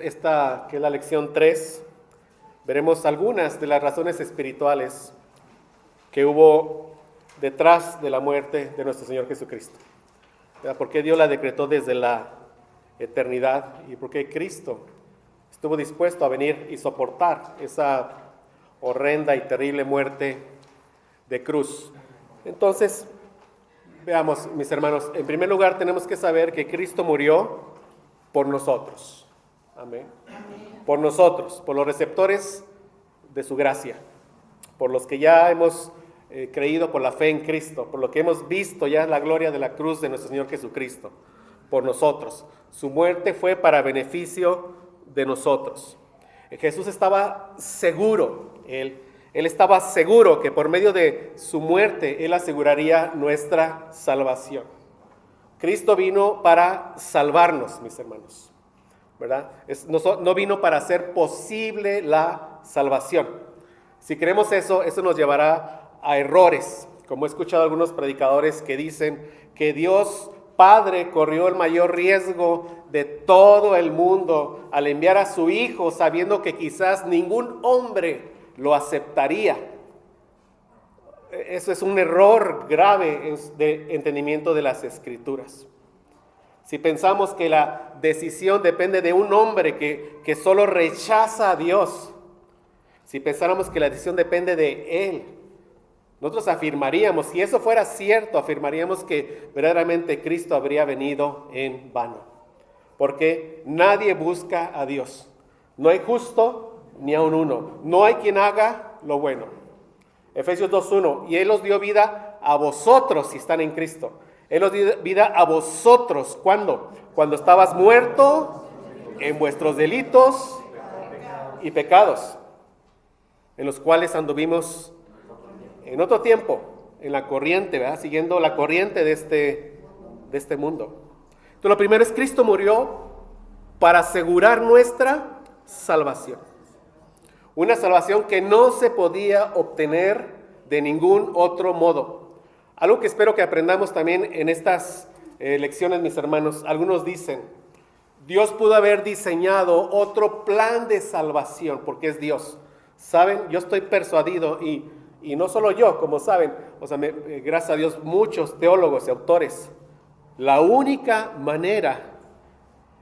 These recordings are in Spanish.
esta que es la lección 3, veremos algunas de las razones espirituales que hubo detrás de la muerte de nuestro Señor Jesucristo. ¿Por qué Dios la decretó desde la eternidad y por qué Cristo estuvo dispuesto a venir y soportar esa horrenda y terrible muerte de cruz? Entonces, veamos, mis hermanos, en primer lugar tenemos que saber que Cristo murió por nosotros. Amén. Por nosotros, por los receptores de su gracia, por los que ya hemos creído por la fe en Cristo, por lo que hemos visto ya la gloria de la cruz de nuestro Señor Jesucristo, por nosotros. Su muerte fue para beneficio de nosotros. Jesús estaba seguro, Él estaba seguro que por medio de su muerte Él aseguraría nuestra salvación. Cristo vino para salvarnos, mis hermanos, ¿verdad? No vino para hacer posible la salvación. Si creemos eso nos llevará a errores, como he escuchado algunos predicadores que dicen que Dios Padre corrió el mayor riesgo de todo el mundo al enviar a su Hijo, sabiendo que quizás ningún hombre lo aceptaría. Eso es un error grave de entendimiento de las Escrituras. Si pensamos que la decisión depende de un hombre que solo rechaza a Dios, si pensáramos que la decisión depende de Él, nosotros afirmaríamos, si eso fuera cierto, afirmaríamos que verdaderamente Cristo habría venido en vano. Porque nadie busca a Dios. No hay justo ni aun uno. No hay quien haga lo bueno. Efesios 2:1, y Él os dio vida a vosotros si están en Cristo. Él os dio vida a vosotros. ¿Cuándo? Cuando estabas muerto en vuestros delitos y pecados, en los cuales anduvimos en otro tiempo, en la corriente, ¿verdad? Siguiendo la corriente de este mundo. Entonces, lo primero es Cristo murió para asegurar nuestra salvación. Una salvación que no se podía obtener de ningún otro modo. Algo que espero que aprendamos también en estas lecciones, mis hermanos. Algunos dicen, Dios pudo haber diseñado otro plan de salvación, porque es Dios. ¿Saben? Yo estoy persuadido y no solo yo, como saben, gracias a Dios, muchos teólogos y autores, la única manera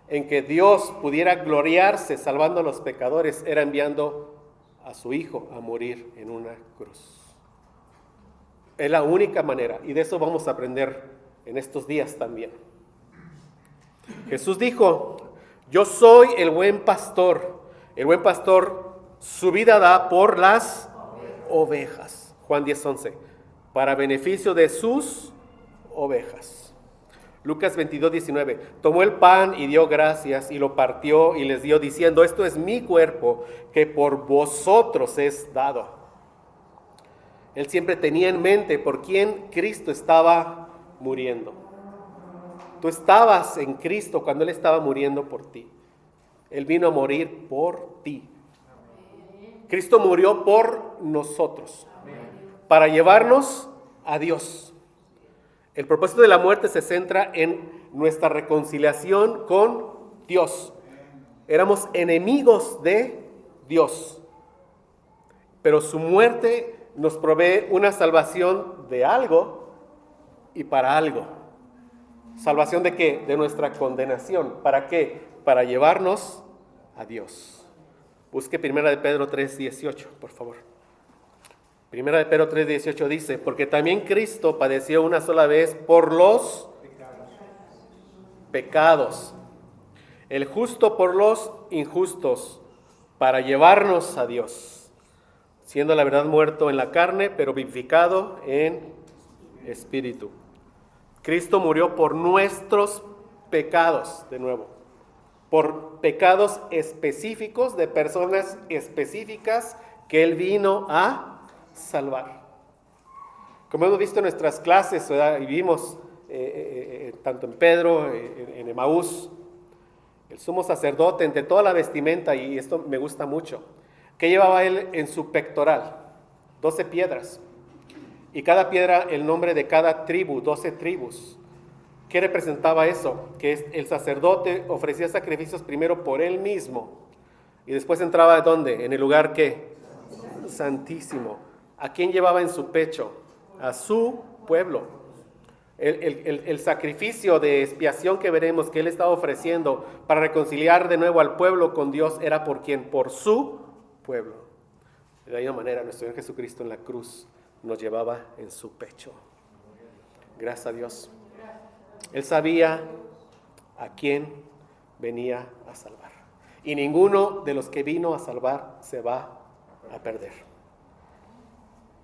en que Dios pudiera gloriarse salvando a los pecadores era enviando a su Hijo a morir en una cruz. Es la única manera, y de eso vamos a aprender en estos días también. Jesús dijo, yo soy el buen pastor. El buen pastor su vida da por las ovejas. Juan 10:11, para beneficio de sus ovejas. Lucas 22:19, tomó el pan y dio gracias y lo partió y les dio diciendo, esto es mi cuerpo que por vosotros es dado. Él siempre tenía en mente por quién Cristo estaba muriendo. Tú estabas en Cristo cuando Él estaba muriendo por ti. Él vino a morir por ti. Cristo murió por nosotros, para llevarnos a Dios. El propósito de la muerte se centra en nuestra reconciliación con Dios. Éramos enemigos de Dios, pero su muerte nos provee una salvación de algo y para algo. ¿Salvación de qué? De nuestra condenación. ¿Para qué? Para llevarnos a Dios. Busque 1 de Pedro 3:18, por favor. 1 de Pedro 3:18 dice, porque también Cristo padeció una sola vez por los pecados, el justo por los injustos, para llevarnos a Dios, siendo la verdad muerto en la carne, pero vivificado en espíritu. Cristo murió por nuestros pecados, de nuevo, por pecados específicos de personas específicas que Él vino a salvar. Como hemos visto en nuestras clases, ¿verdad? Y vimos tanto en Pedro, en Emaús, el sumo sacerdote, entre toda la vestimenta, y esto me gusta mucho, que llevaba él en su pectoral, 12 piedras, y cada piedra el nombre de cada tribu, 12 tribus. ¿Qué representaba eso? Que el sacerdote ofrecía sacrificios primero por él mismo y después entraba ¿dónde? En el lugar ¿qué? Santísimo. ¿A quién llevaba en su pecho? A su pueblo. El sacrificio de expiación que veremos que él estaba ofreciendo para reconciliar de nuevo al pueblo con Dios era ¿por quién? Por su pueblo. De la misma manera, nuestro Señor Jesucristo en la cruz nos llevaba en su pecho. Gracias a Dios. Él sabía a quién venía a salvar. Y ninguno de los que vino a salvar se va a perder.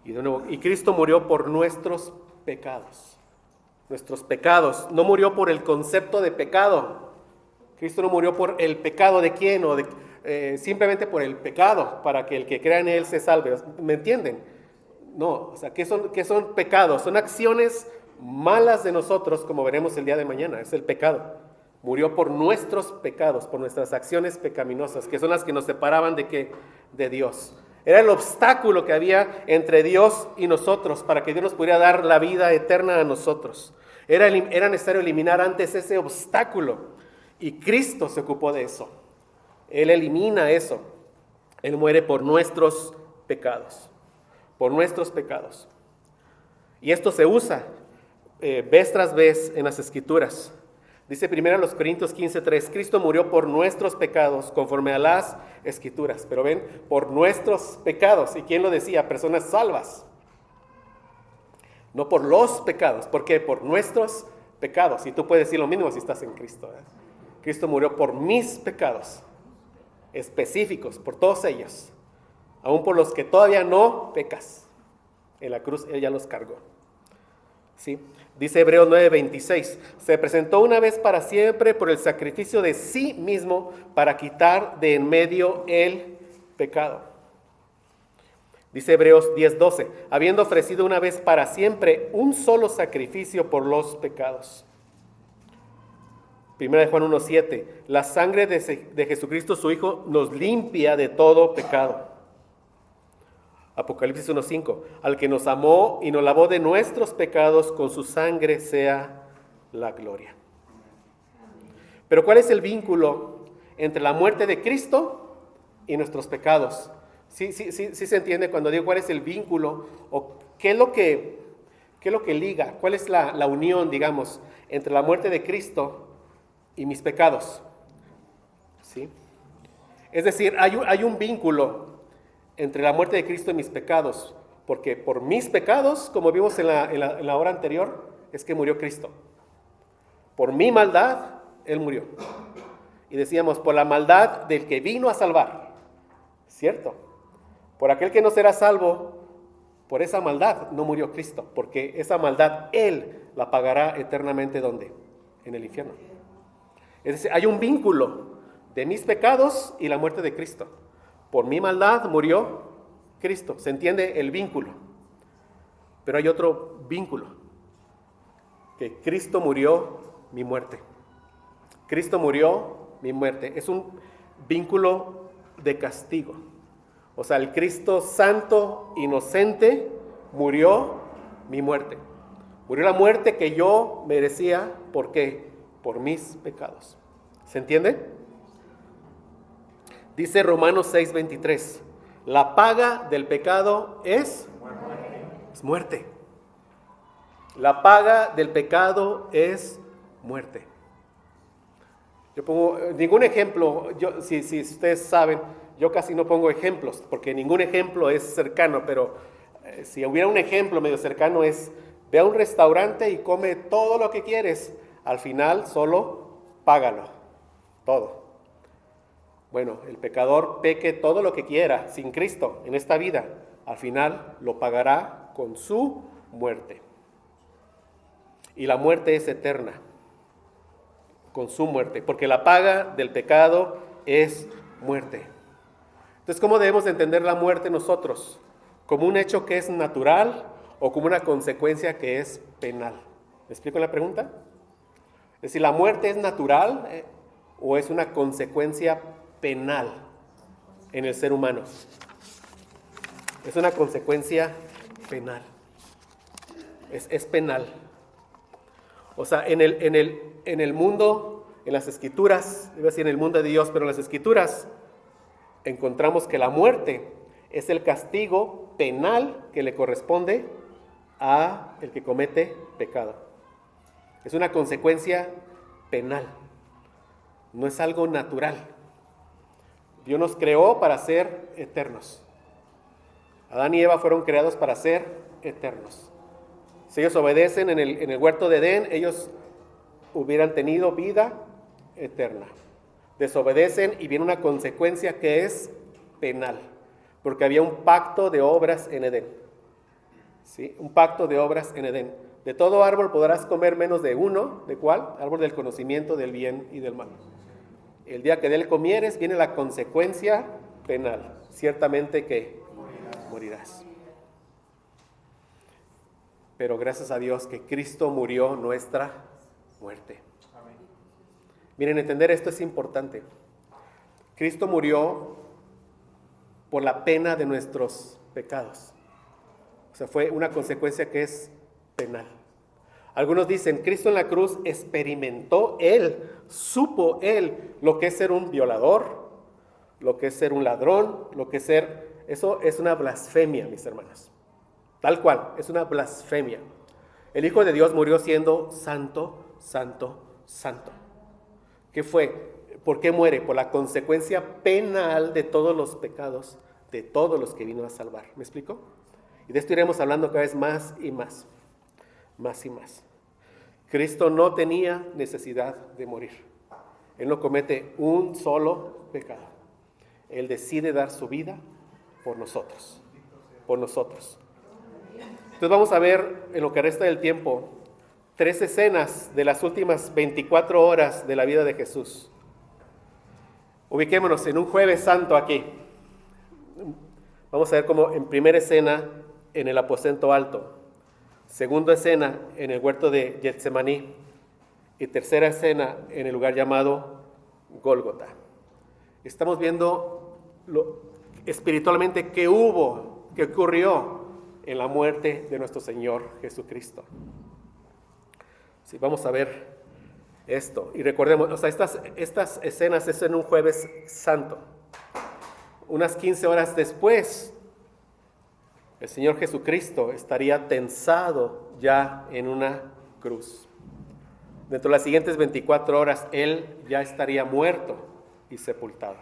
Y de nuevo, y Cristo murió por nuestros pecados. Nuestros pecados. No murió por el concepto de pecado. Cristo no murió por el pecado de quién o simplemente por el pecado para que el que crea en él se salve. ¿Me entienden? No, o sea, ¿qué son pecados? Son acciones malas de nosotros, como veremos el día de mañana. Es el pecado. Murió por nuestros pecados, por nuestras acciones pecaminosas, que son las que nos separaban de ¿qué? De Dios. Era el obstáculo que había entre Dios y nosotros para que Dios nos pudiera dar la vida eterna a nosotros. Era necesario eliminar antes ese obstáculo y Cristo se ocupó de eso. Él elimina eso. Él muere por nuestros pecados. Por nuestros pecados. Y esto se usa vez tras vez en las Escrituras. Dice 1 Corintios 15:3, Cristo murió por nuestros pecados conforme a las Escrituras. Pero ven, por nuestros pecados. ¿Y quién lo decía? Personas salvas. No por los pecados. ¿Por qué? Por nuestros pecados. Y tú puedes decir lo mismo si estás en Cristo. Cristo murió por mis pecados. Específicos, por todos ellos. Aún por los que todavía no pecas. En la cruz Él ya los cargó. ¿Sí? Dice Hebreos 9:26, se presentó una vez para siempre por el sacrificio de sí mismo para quitar de en medio el pecado. Dice Hebreos 10:12, habiendo ofrecido una vez para siempre un solo sacrificio por los pecados. 1 Juan 1:7, la sangre de Jesucristo su Hijo nos limpia de todo pecado. Apocalipsis 1:5, al que nos amó y nos lavó de nuestros pecados, con su sangre sea la gloria. Pero ¿cuál es el vínculo entre la muerte de Cristo y nuestros pecados? Sí se entiende cuando digo cuál es el vínculo o qué es lo que liga, cuál es la unión, digamos, entre la muerte de Cristo y mis pecados. ¿Sí? Es decir, hay un vínculo entre la muerte de Cristo y mis pecados, porque por mis pecados, como vimos en la hora anterior, es que murió Cristo. Por mi maldad, Él murió. Y decíamos, por la maldad del que vino a salvar, ¿cierto? Por aquel que no será salvo, por esa maldad no murió Cristo, porque esa maldad Él la pagará eternamente, ¿dónde? En el infierno. Es decir, hay un vínculo de mis pecados y la muerte de Cristo. Por mi maldad murió Cristo. ¿Se entiende el vínculo? Pero hay otro vínculo. Que Cristo murió mi muerte. Cristo murió mi muerte. Es un vínculo de castigo. O sea, el Cristo santo, inocente, murió mi muerte. Murió la muerte que yo merecía. ¿Por qué? Por mis pecados. ¿Se entiende? Dice Romanos 6:23, la paga del pecado es muerte. La paga del pecado es muerte. Yo pongo ningún ejemplo, si ustedes saben, yo casi no pongo ejemplos, porque ningún ejemplo es cercano, pero si hubiera un ejemplo medio cercano es, ve a un restaurante y come todo lo que quieres, al final solo págalo, todo. Bueno, el pecador peque todo lo que quiera sin Cristo en esta vida, al final lo pagará con su muerte. Y la muerte es eterna, con su muerte, porque la paga del pecado es muerte. Entonces, ¿cómo debemos de entender la muerte nosotros? ¿Como un hecho que es natural o como una consecuencia que es penal? ¿Me explico la pregunta? Es decir, ¿la muerte es natural o es una consecuencia penal en el ser humano? Es una consecuencia penal. Es penal. O sea, en el mundo, en las Escrituras, iba a decir en el mundo de Dios, pero en las Escrituras encontramos que la muerte es el castigo penal que le corresponde a el que comete pecado. Es una consecuencia penal, no es algo natural. Dios nos creó para ser eternos. Adán y Eva fueron creados para ser eternos. Si ellos obedecen en el huerto de Edén, ellos hubieran tenido vida eterna. Desobedecen y viene una consecuencia que es penal, porque había un pacto de obras en Edén. ¿Sí? Un pacto de obras en Edén. De todo árbol podrás comer menos de uno. ¿De cuál? Árbol del conocimiento del bien y del mal. El día que de él comieres viene la consecuencia penal. Ciertamente que morirás. Pero gracias a Dios que Cristo murió nuestra muerte. Miren, entender esto es importante. Cristo murió por la pena de nuestros pecados. O sea, fue una consecuencia que es penal. Algunos dicen, Cristo en la cruz experimentó Él, supo Él lo que es ser un violador, lo que es ser un ladrón, lo que es ser... Eso es una blasfemia, mis hermanos. Tal cual, es una blasfemia. El Hijo de Dios murió siendo santo, santo, santo. ¿Qué fue? ¿Por qué muere? Por la consecuencia penal de todos los pecados, de todos los que vino a salvar. ¿Me explico? Y de esto iremos hablando cada vez más y más. Más y más. Cristo no tenía necesidad de morir. Él no comete un solo pecado. Él decide dar su vida por nosotros. Por nosotros. Entonces vamos a ver en lo que resta del tiempo 3 escenas de las últimas 24 horas de la vida de Jesús. Ubiquémonos en un Jueves Santo aquí. Vamos a ver cómo en primera escena en el aposento alto, segunda escena en el huerto de Getsemaní y tercera escena en el lugar llamado Gólgota. Estamos viendo espiritualmente qué ocurrió en la muerte de nuestro Señor Jesucristo. Sí, vamos a ver esto. Y recordemos, o sea, estas escenas es en un Jueves Santo. Unas 15 horas después, el Señor Jesucristo estaría tensado ya en una cruz. Dentro de las siguientes 24 horas, Él ya estaría muerto y sepultado.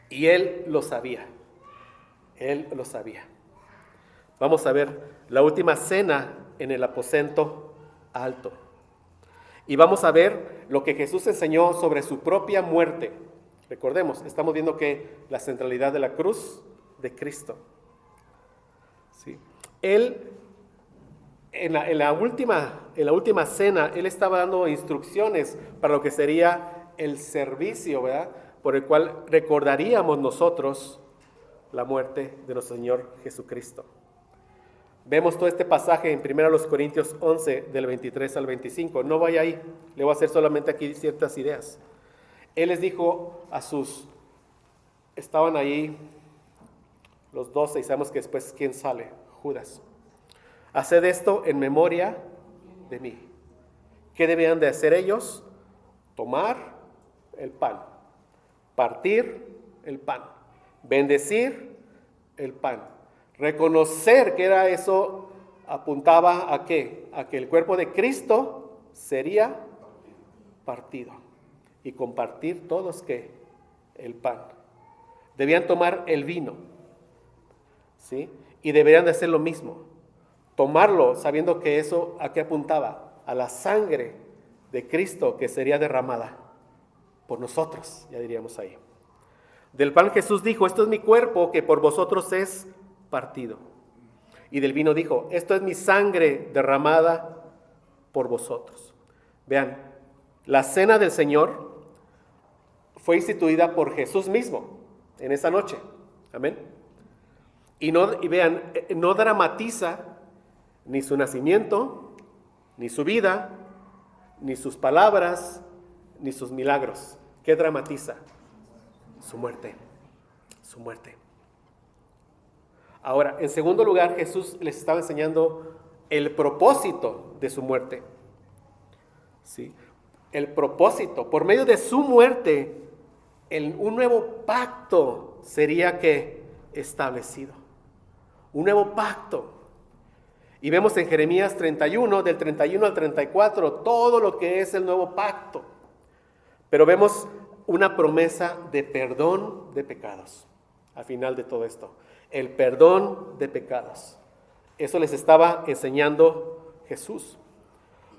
Y Él lo sabía. Él lo sabía. Vamos a ver la última cena en el aposento alto. Y vamos a ver lo que Jesús enseñó sobre su propia muerte. Recordemos, estamos viendo que la centralidad de la cruz de Cristo. ¿Sí? Él, en la última cena, Él estaba dando instrucciones para lo que sería el servicio, ¿verdad? Por el cual recordaríamos nosotros la muerte de nuestro Señor Jesucristo. Vemos todo este pasaje en 1 Corintios 11, del 23 al 25. No vaya ahí, le voy a hacer solamente aquí ciertas ideas. Él les dijo estaban ahí los 12 y sabemos que después, ¿quién sale? Judas. Haced esto en memoria de mí. ¿Qué debían de hacer ellos? Tomar el pan, partir el pan, bendecir el pan, reconocer que era eso, apuntaba ¿a qué? A que el cuerpo de Cristo sería partido y compartir todos ¿qué? El pan. Debían tomar el vino, ¿sí? Y deberían de hacer lo mismo, tomarlo sabiendo que eso ¿a qué apuntaba? A la sangre de Cristo que sería derramada por nosotros, ya diríamos ahí. Del pan Jesús dijo, esto es mi cuerpo que por vosotros es partido. Y del vino dijo, esto es mi sangre derramada por vosotros. Vean, la cena del Señor fue instituida por Jesús mismo en esa noche. Amén. Y vean, no dramatiza ni su nacimiento, ni su vida, ni sus palabras, ni sus milagros. ¿Qué dramatiza? Su muerte. Su muerte. Ahora, en segundo lugar, Jesús les estaba enseñando el propósito de su muerte. ¿sí? El propósito, por medio de su muerte, un nuevo pacto sería que establecido. Un nuevo pacto. Y vemos en Jeremías 31, del 31 al 34, todo lo que es el nuevo pacto. Pero vemos una promesa de perdón de pecados al final de todo esto. El perdón de pecados. Eso les estaba enseñando Jesús.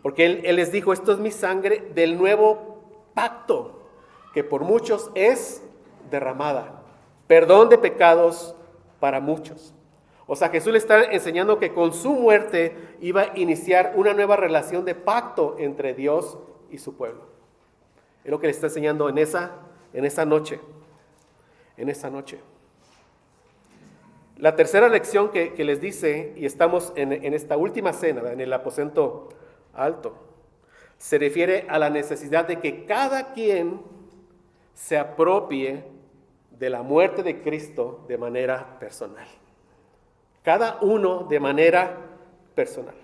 Porque él les dijo, esto es mi sangre del nuevo pacto, que por muchos es derramada. Perdón de pecados para muchos. O sea, Jesús le está enseñando que con su muerte iba a iniciar una nueva relación de pacto entre Dios y su pueblo. Es lo que le está enseñando en esa noche. En esa noche. La tercera lección que les dice, y estamos en esta última cena, en el aposento alto, se refiere a la necesidad de que cada quien se apropie de la muerte de Cristo de manera personal. Cada uno de manera personal.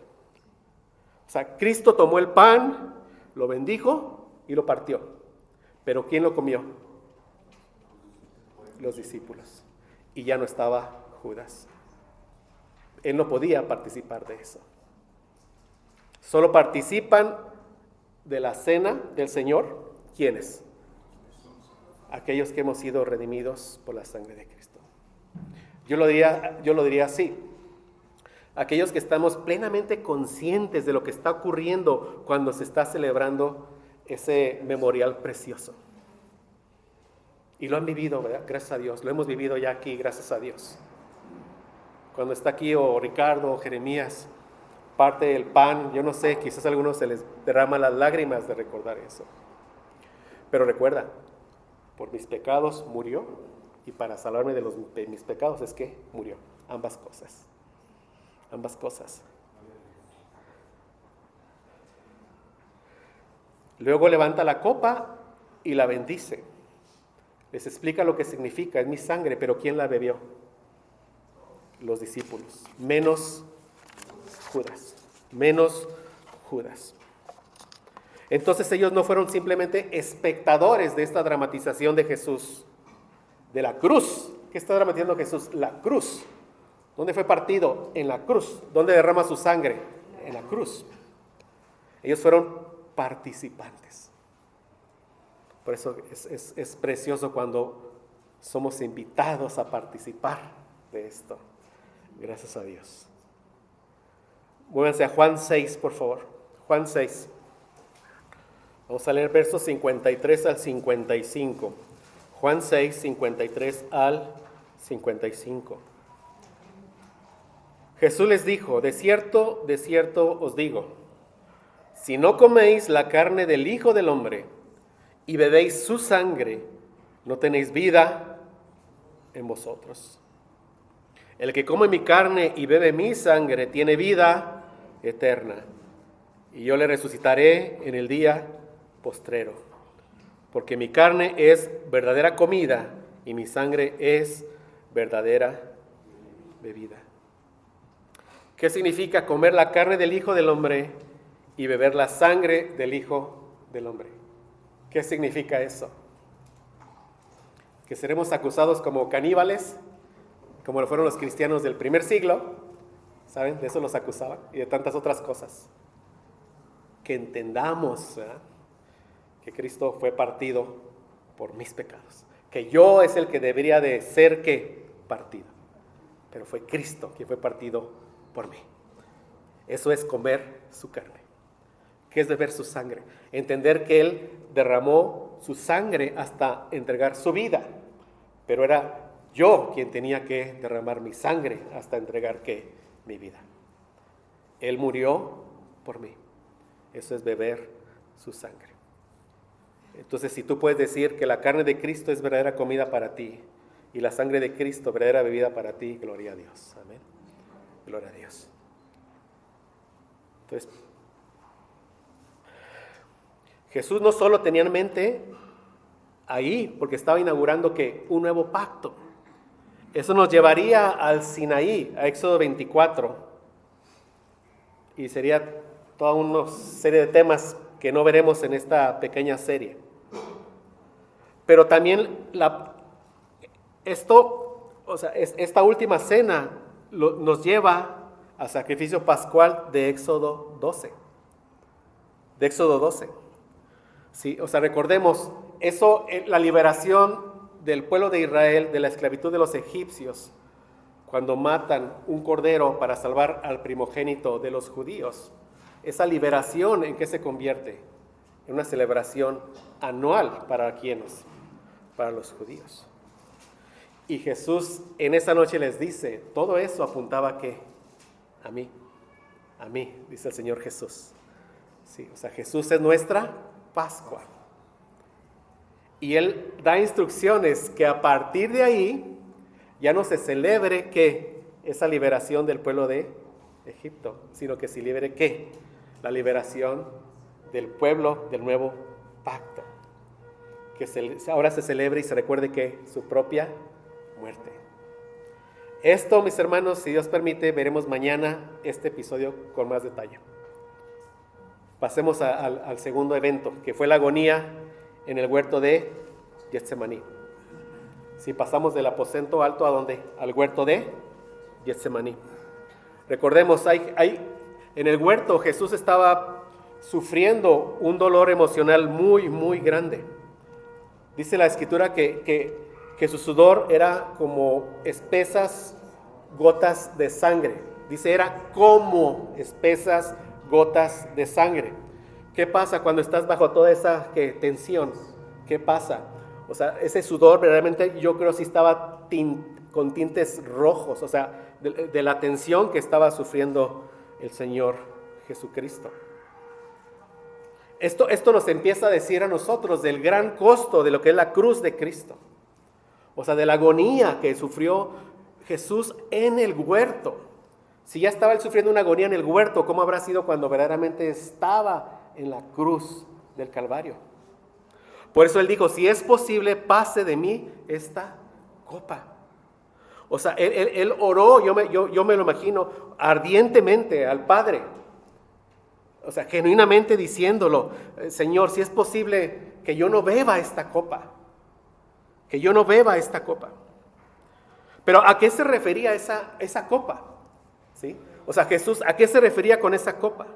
O sea, Cristo tomó el pan, lo bendijo y lo partió. Pero ¿quién lo comió? Los discípulos. Y ya no estaba Judas. Él no podía participar de eso. Solo participan de la cena del Señor. ¿Quiénes? Aquellos que hemos sido redimidos por la sangre de Cristo. Yo lo diría así. Aquellos que estamos plenamente conscientes de lo que está ocurriendo cuando se está celebrando ese memorial precioso. Y lo han vivido, ¿verdad? Gracias a Dios. Lo hemos vivido ya aquí, gracias a Dios. Cuando está aquí Ricardo o Jeremías, parte del pan, yo no sé, quizás a algunos se les derraman las lágrimas de recordar eso. Pero recuerda, por mis pecados murió, y para salvarme de mis pecados es que murió. Ambas cosas. Ambas cosas. Luego levanta la copa y la bendice. Les explica lo que significa, es mi sangre, pero ¿quién la bebió? Los discípulos, menos Judas, menos Judas. Entonces ellos no fueron simplemente espectadores de esta dramatización de Jesús, de la cruz. ¿Qué está dramatizando Jesús? La cruz. ¿Dónde fue partido? En la cruz. ¿Dónde derrama su sangre? En la cruz. Ellos fueron participantes. Por eso es precioso cuando somos invitados a participar de esto. Gracias a Dios. Muévanse a Juan 6, por favor. Juan 6. Vamos a leer versos 53 al 55. Juan 6, 53 al 55. Jesús les dijo, de cierto os digo, si no coméis la carne del Hijo del Hombre y bebéis su sangre, no tenéis vida en vosotros. El que come mi carne y bebe mi sangre tiene vida eterna, y yo le resucitaré en el día postrero, porque mi carne es verdadera comida y mi sangre es verdadera bebida. ¿Qué significa comer la carne del Hijo del Hombre y beber la sangre del Hijo del Hombre? ¿Qué significa eso? Que seremos acusados como caníbales, como lo fueron los cristianos del primer siglo, ¿saben? De eso los acusaban, y de tantas otras cosas. Que entendamos, ¿verdad?, que Cristo fue partido por mis pecados, que yo es el que debería de ser ¿qué? Partido, pero fue Cristo quien fue partido por mí. Eso es comer su carne. ¿Qué es beber su sangre? Entender que Él derramó su sangre hasta entregar su vida, pero era yo quien tenía que derramar mi sangre hasta entregar ¿qué? Mi vida. Él murió por mí. Eso es beber su sangre. Entonces, si tú puedes decir que la carne de Cristo es verdadera comida para ti y la sangre de Cristo verdadera bebida para ti, gloria a Dios. Amén. Gloria a Dios. Entonces, Jesús no solo tenía en mente ahí, porque estaba inaugurando que un nuevo pacto. Eso nos llevaría al Sinaí, a Éxodo 24. Y sería toda una serie de temas que no veremos en esta pequeña serie. Pero también esta última cena nos lleva al sacrificio pascual de Éxodo 12. De Éxodo 12. Sí, recordemos, la liberación del pueblo de Israel de la esclavitud de los egipcios, cuando matan un cordero para salvar al primogénito de los judíos, esa liberación, ¿en qué se convierte? En una celebración anual para quienes, para los judíos. Y Jesús en esa noche les dice, todo eso apuntaba ¿a qué? A mí, dice el Señor Jesús. Sí, Jesús es nuestra Pascua. Y Él da instrucciones que a partir de ahí ya no se celebre ¿qué? Esa liberación del pueblo de Egipto, sino que se libere ¿qué? La liberación del pueblo del nuevo pacto. Que ahora se celebre y se recuerde que su propia muerte. Esto, mis hermanos, si Dios permite, veremos mañana este episodio con más detalle. Pasemos al segundo evento, que fue la agonía en el huerto de Getsemaní. Si pasamos del aposento alto ¿a dónde? Al huerto de Getsemaní. Recordemos, en el huerto Jesús estaba sufriendo un dolor emocional muy, muy grande. Dice la Escritura que su sudor era como espesas gotas de sangre. Dice, era como espesas gotas de sangre. ¿Qué pasa cuando estás bajo toda esa tensión? ¿Qué pasa? Ese sudor verdaderamente yo creo sí estaba con tintes rojos, de la tensión que estaba sufriendo el Señor Jesucristo. Esto nos empieza a decir a nosotros del gran costo de lo que es la cruz de Cristo. De la agonía que sufrió Jesús en el huerto. Si ya estaba él sufriendo una agonía en el huerto, ¿cómo habrá sido cuando verdaderamente estaba en la cruz del Calvario? Por eso él dijo, si es posible, pase de mí esta copa. Él oró, yo me lo imagino, ardientemente al Padre. Genuinamente diciéndolo, Señor, si es posible que yo no beba esta copa. Que yo no beba esta copa. Pero ¿a qué se refería esa copa? ¿Sí? Jesús, ¿a qué se refería con esa copa?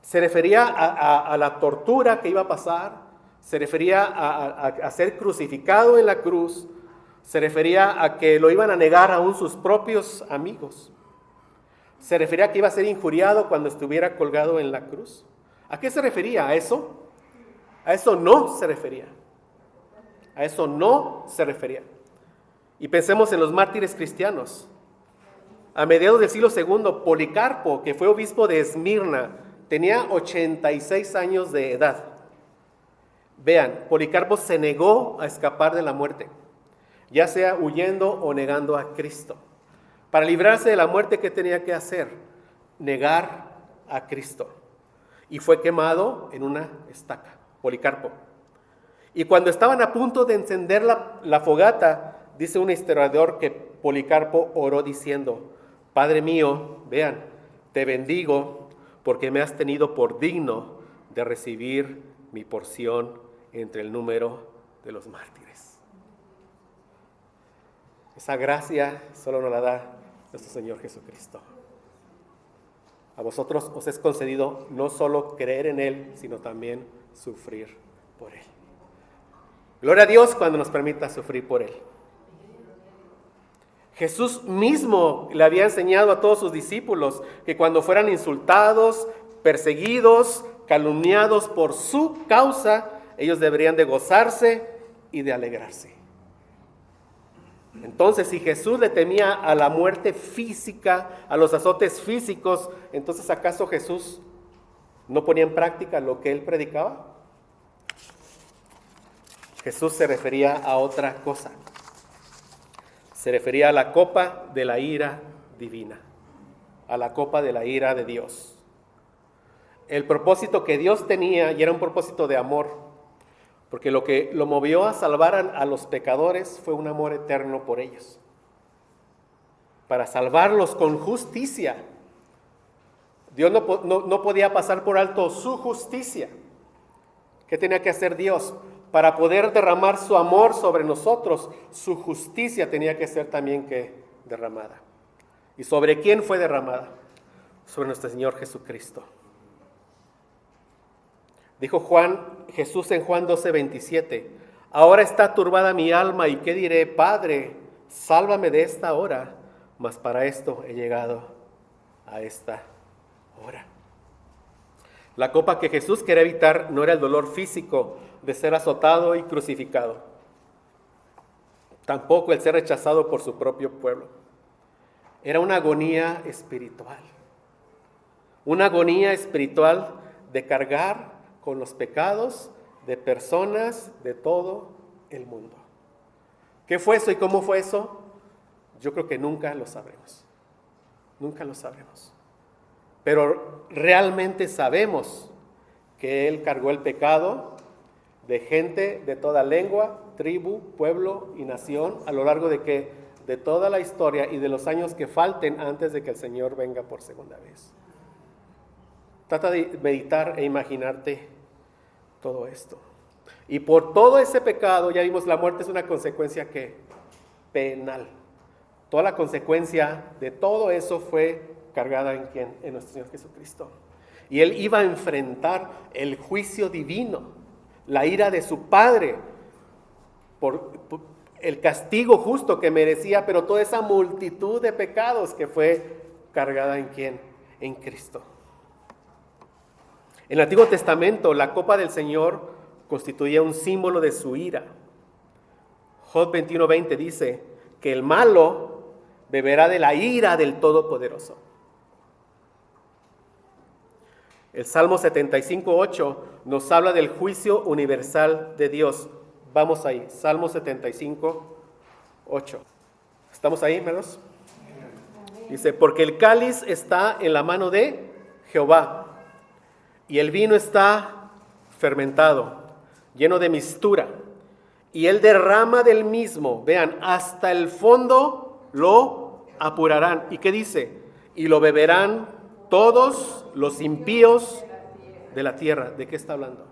Se refería a la tortura que iba a pasar, se refería a ser crucificado en la cruz, se refería a que lo iban a negar aún sus propios amigos, se refería a que iba a ser injuriado cuando estuviera colgado en la cruz. ¿A qué se refería? ¿A eso? A eso no se refería. A eso no se refería. Y pensemos en los mártires cristianos. A mediados del siglo II, Policarpo, que fue obispo de Esmirna, tenía 86 años de edad. Vean, Policarpo se negó a escapar de la muerte, ya sea huyendo o negando a Cristo. Para librarse de la muerte, ¿qué tenía que hacer? Negar a Cristo. Y fue quemado en una estaca, Policarpo. Y cuando estaban a punto de encender la fogata, dice un historiador que Policarpo oró diciendo, Padre mío, vean, te bendigo porque me has tenido por digno de recibir mi porción entre el número de los mártires. Esa gracia solo nos la da nuestro Señor Jesucristo. A vosotros os es concedido no solo creer en Él, sino también sufrir por Él. Gloria a Dios cuando nos permita sufrir por Él. Jesús mismo le había enseñado a todos sus discípulos que cuando fueran insultados, perseguidos, calumniados por su causa, ellos deberían de gozarse y de alegrarse. Entonces, si Jesús le temía a la muerte física, a los azotes físicos, entonces ¿acaso Jesús no ponía en práctica lo que Él predicaba? Jesús se refería a otra cosa. Se refería a la copa de la ira divina, a la copa de la ira de Dios. El propósito que Dios tenía, y era un propósito de amor, porque lo que lo movió a salvar a los pecadores fue un amor eterno por ellos, para salvarlos con justicia. Dios no podía pasar por alto su justicia. ¿Qué tenía que hacer Dios? Para poder derramar su amor sobre nosotros, su justicia tenía que ser también derramada. ¿Y sobre quién fue derramada? Sobre nuestro Señor Jesucristo. Dijo Jesús en Juan 12:27, ahora está turbada mi alma y ¿qué diré? Padre, sálvame de esta hora, mas para esto he llegado a esta hora. La copa que Jesús quería evitar no era el dolor físico de ser azotado y crucificado, tampoco el ser rechazado por su propio pueblo. Era una agonía espiritual de cargar con los pecados de personas de todo el mundo. ¿Qué fue eso y cómo fue eso? Yo creo que nunca lo sabremos. Nunca lo sabremos. Pero realmente sabemos que Él cargó el pecado de gente de toda lengua, tribu, pueblo y nación a lo largo de toda la historia y de los años que falten antes de que el Señor venga por segunda vez. Trata de meditar e imaginarte todo esto. Y por todo ese pecado, ya vimos, la muerte es una consecuencia penal. Toda la consecuencia de todo eso fue cargada ¿en quién? En nuestro Señor Jesucristo. Y Él iba a enfrentar el juicio divino, la ira de su Padre, por el castigo justo que merecía, pero toda esa multitud de pecados que fue cargada ¿en quién? En Cristo. En el Antiguo Testamento, la copa del Señor constituía un símbolo de su ira. Job 21:20 dice que el malo beberá de la ira del Todopoderoso. El Salmo 75:8 nos habla del juicio universal de Dios. Vamos ahí, Salmo 75:8. ¿Estamos ahí, hermanos? Dice, porque el cáliz está en la mano de Jehová, y el vino está fermentado, lleno de mistura, y él derrama del mismo, vean, hasta el fondo lo apurarán. ¿Y qué dice? Y lo beberán todos los impíos de la tierra. ¿De qué está hablando?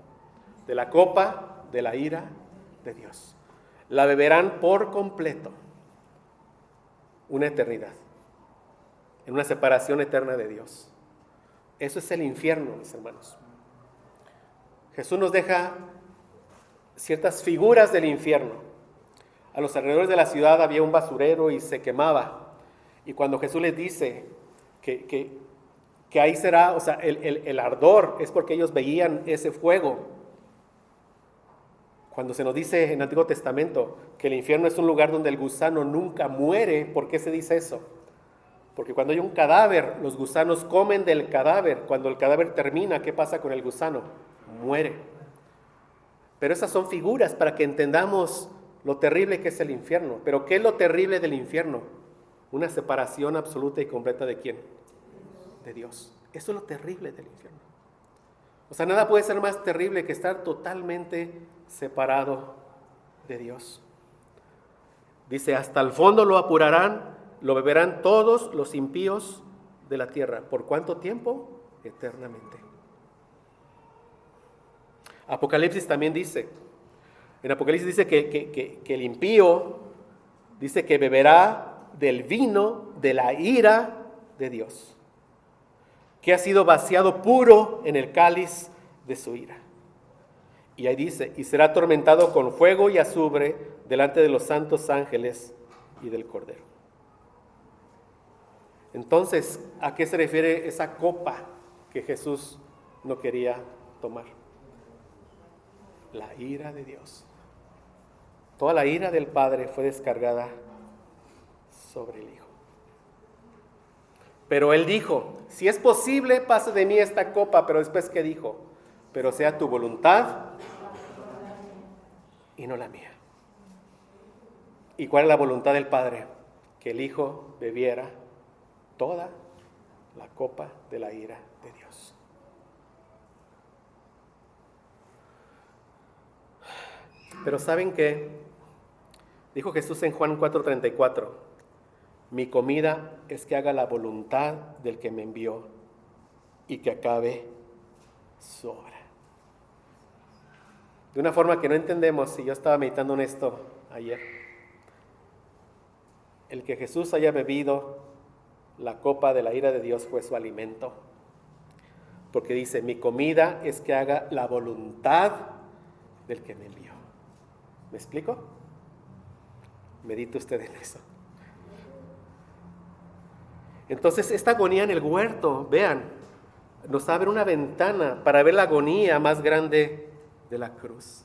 De la copa de la ira de Dios. La beberán por completo, una eternidad, en una separación eterna de Dios. Eso es el infierno, mis hermanos. Jesús nos deja ciertas figuras del infierno. A los alrededores de la ciudad había un basurero y se quemaba. Y cuando Jesús les dice que ahí será, o sea, el ardor, es porque ellos veían ese fuego. Cuando se nos dice en el Antiguo Testamento que el infierno es un lugar donde el gusano nunca muere, ¿por qué se dice eso? Porque cuando hay un cadáver, los gusanos comen del cadáver. Cuando el cadáver termina, ¿qué pasa con el gusano? Muere. Pero esas son figuras para que entendamos lo terrible que es el infierno. ¿Pero qué es lo terrible del infierno? Una separación absoluta y completa ¿de quién? De Dios. Eso es lo terrible del infierno. O sea, nada puede ser más terrible que estar totalmente separado de Dios. Dice, hasta el fondo lo apurarán, lo beberán todos los impíos de la tierra. ¿Por cuánto tiempo? Eternamente. Apocalipsis también dice, en Apocalipsis dice que el impío, dice que beberá del vino de la ira de Dios, que ha sido vaciado puro en el cáliz de su ira. Y ahí dice, y será atormentado con fuego y azufre delante de los santos ángeles y del Cordero. Entonces, ¿a qué se refiere esa copa que Jesús no quería tomar? La ira de Dios. Toda la ira del Padre fue descargada sobre el Hijo. Pero Él dijo, si es posible, pase de mí esta copa. Pero después, ¿qué dijo? Pero sea tu voluntad y no la mía. ¿Y cuál es la voluntad del Padre? Que el Hijo bebiera toda la copa de la ira de Dios. Pero ¿saben qué? Dijo Jesús en Juan 4:34, mi comida es que haga la voluntad del que me envió y que acabe su obra. de una forma que no entendemos, y yo estaba meditando en esto ayer. El que Jesús haya bebido la copa de la ira de Dios fue su alimento. Porque dice, mi comida es que haga la voluntad del que me envió. ¿Me explico? Medite usted en eso. Entonces, esta agonía en el huerto, vean, nos abre una ventana para ver la agonía más grande de la cruz.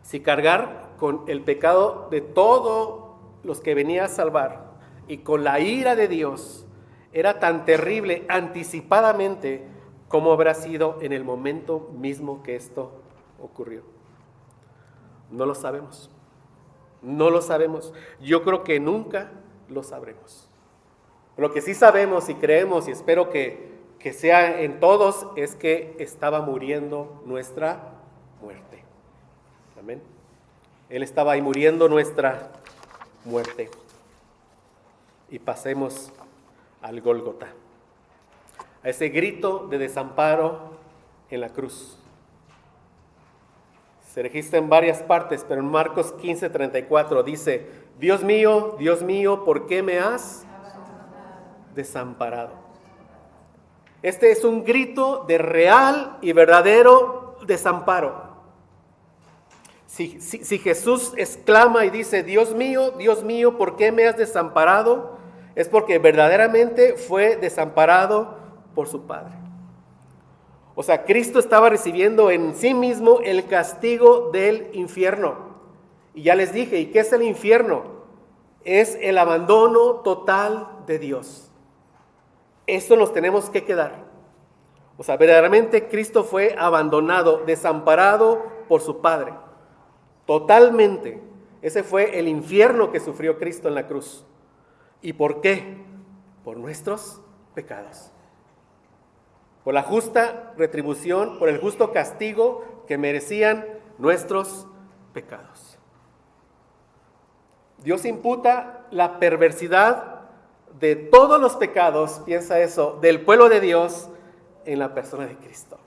Si cargar con el pecado de todos los que venía a salvar y con la ira de Dios era tan terrible anticipadamente como habrá sido en el momento mismo que esto ocurrió. No lo sabemos. No lo sabemos. Yo creo que nunca lo sabremos. Lo que sí sabemos y creemos, y espero que sea en todos, es que estaba muriendo nuestra muerte. Amén. Él estaba ahí muriendo nuestra muerte. Y pasemos al Gólgota, a ese grito de desamparo en la cruz. Se registra en varias partes, pero en Marcos 15:34 dice, Dios mío, ¿por qué me has desamparado? Este es un grito de real y verdadero desamparo. Si Jesús exclama y dice, Dios mío, ¿por qué me has desamparado? Es porque verdaderamente fue desamparado por su Padre. O sea, Cristo estaba recibiendo en sí mismo el castigo del infierno. Y ya les dije, ¿y qué es el infierno? Es el abandono total de Dios. Esto nos tenemos que quedar. O sea, verdaderamente Cristo fue abandonado, desamparado por su Padre. Totalmente. Ese fue el infierno que sufrió Cristo en la cruz. ¿Y por qué? Por nuestros pecados. Por la justa retribución, por el justo castigo que merecían nuestros pecados. Dios imputa la perversidad de todos los pecados, piensa eso, del pueblo de Dios en la persona de Cristo.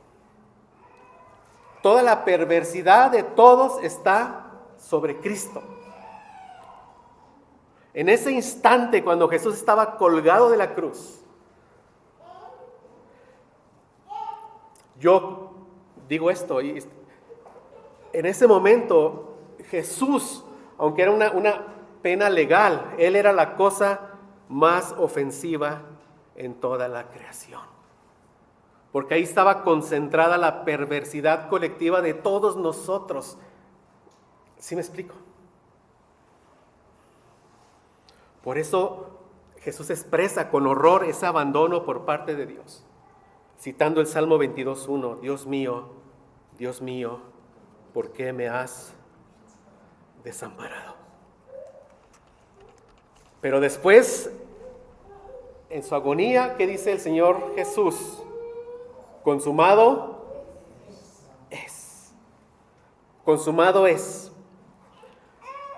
Toda la perversidad de todos está sobre Cristo. En ese instante, cuando Jesús estaba colgado de la cruz, yo digo esto, y en ese momento Jesús, aunque era una pena legal, Él era la cosa más ofensiva en toda la creación. Porque ahí estaba concentrada la perversidad colectiva de todos nosotros. ¿Sí me explico? Por eso Jesús expresa con horror ese abandono por parte de Dios. Citando el Salmo 22:1, Dios mío, ¿por qué me has desamparado? Pero después, en su agonía, ¿qué dice el Señor Jesús? Consumado es. Consumado es.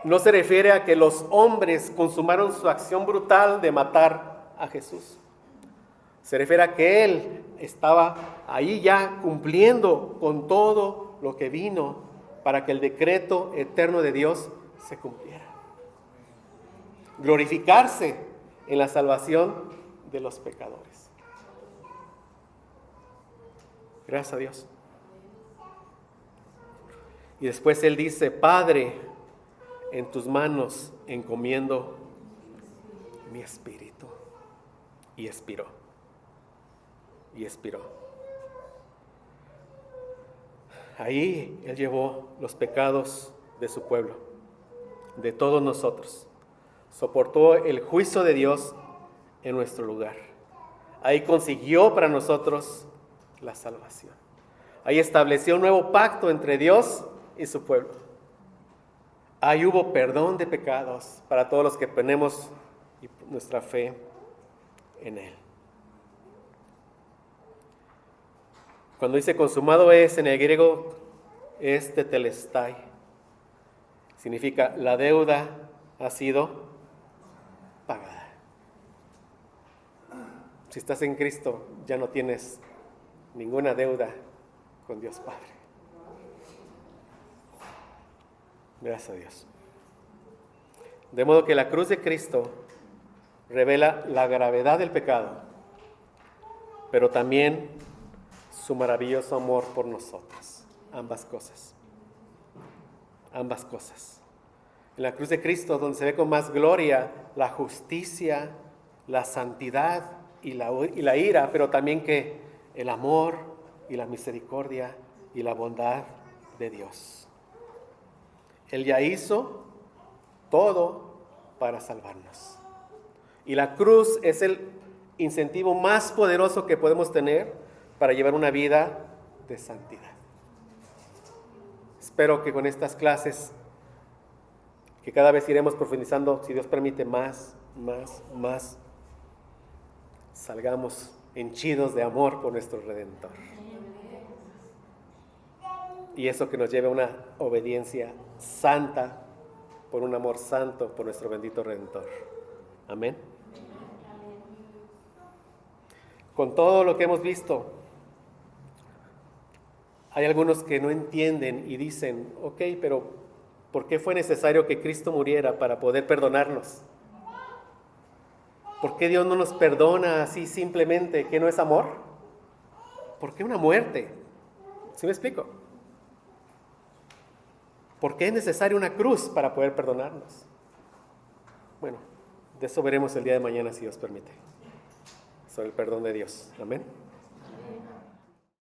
No se refiere a que los hombres consumaron su acción brutal de matar a Jesús. Se refiere a que Él estaba ahí ya cumpliendo con todo lo que vino para que el decreto eterno de Dios se cumpliera. Glorificarse en la salvación de los pecadores. Gracias a Dios. Y después Él dice, Padre, en tus manos encomiendo mi espíritu. Y expiró. Y expiró. Ahí Él llevó los pecados de su pueblo, de todos nosotros. Soportó el juicio de Dios en nuestro lugar. Ahí consiguió para nosotros la salvación. Ahí estableció un nuevo pacto entre Dios y su pueblo. Ahí hubo perdón de pecados para todos los que ponemos nuestra fe en Él. Cuando dice consumado es, en el griego es tetelestai. Significa la deuda ha sido pagada. Si estás en Cristo, ya no tienes ninguna deuda con Dios Padre. Gracias a Dios. De modo que la cruz de Cristo revela la gravedad del pecado, pero también su maravilloso amor por nosotros. Ambas cosas. Ambas cosas. En la cruz de Cristo, donde se ve con más gloria la justicia, la santidad y la ira, pero también que el amor y la misericordia y la bondad de Dios. Él ya hizo todo para salvarnos. Y la cruz es el incentivo más poderoso que podemos tener para llevar una vida de santidad. Espero que con estas clases, que cada vez iremos profundizando, si Dios permite, más, salgamos henchidos de amor por nuestro Redentor. Y eso que nos lleve a una obediencia santa, por un amor santo por nuestro bendito Redentor. Amén. Con todo lo que hemos visto, hay algunos que no entienden y dicen, ok, pero ¿por qué fue necesario que Cristo muriera para poder perdonarnos? ¿Por qué Dios no nos perdona así simplemente? ¿Que no es amor? ¿Por qué una muerte? ¿Sí me explico? ¿Por qué es necesaria una cruz para poder perdonarnos? Bueno, de eso veremos el día de mañana, si Dios permite, sobre el perdón de Dios. Amén.